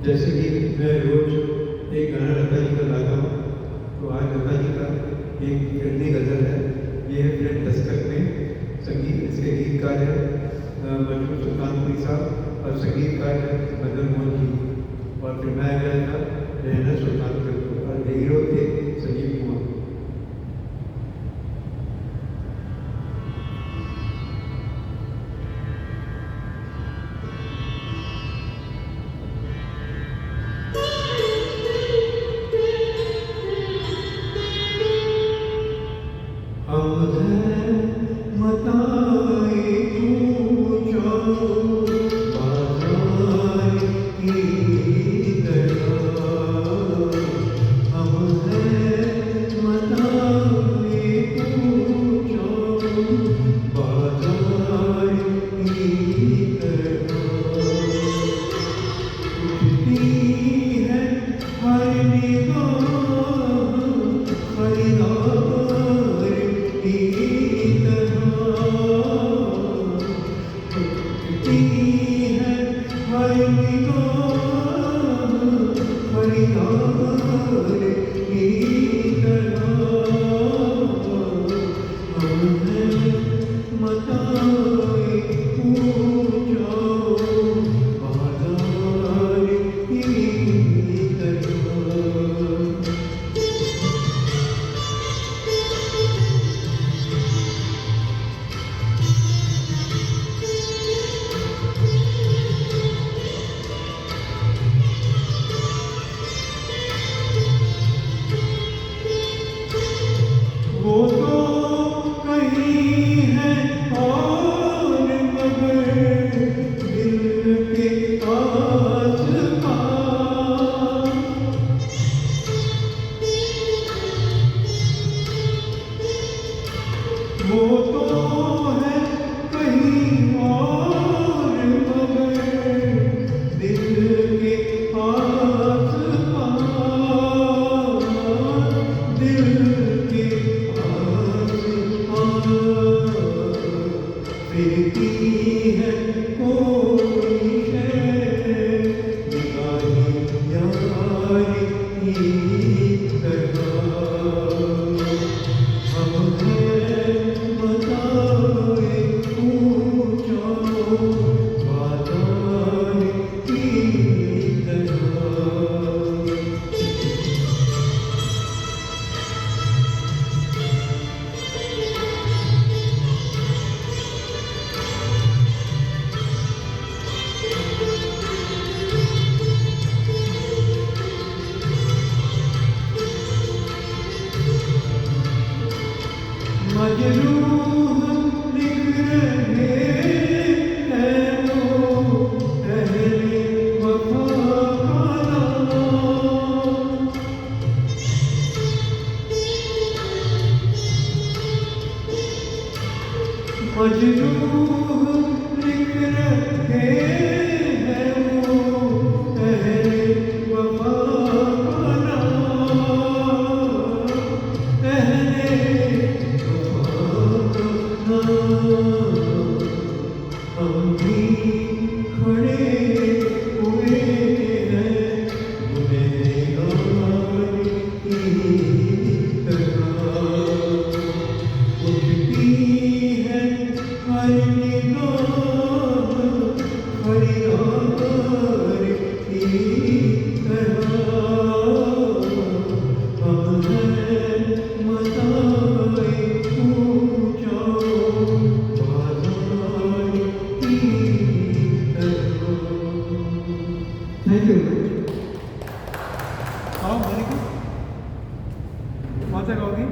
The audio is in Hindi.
जैसे कि मैं रोज एक गाना लता जी का गाता हूँ, तो आज लता जी का एक फिल्मी गज़ल है। ये है फिल्म दस्तक में। संगीत इसके गीतकार है मंजूर सुल्तानपुरी साहब और संगीतकार है मदन मोहन जी, और फिल्माया गया था रहना सुल्तानपुर को, और हीरो थे संजीव कुमार। मताए पूछो बाजार की तरह, हम हैं मताए पूछो बाजार की तरह। उठती है हर निगाह खरीदार की तरह, उठती है हर निगाह खरीदार की तरह। हम हैं मताए पूछो बाजार की तरह। वो तो कहीं है और मगर दिल के आस पास, वो तो है कहीं और मगर दिल के आस पास, दिल के फिरती है कोई शय निगाहे यार की तरह। हम हैं मताए पूछो बाजार की तरह। मजरूह लिख रहे हैं वो अहले वफा का नाम, मजरूह लिख रहे हैं वो अहले वफा का नाम, अहले हम भी खड़े हुए हैं गुनहगार की तरह। उठती है हर निगाह खरीदार की तरह। हम हैं मताए पूछो बाजार की तरह। Thank you. आओ मलिका, कौन सा गाओगी?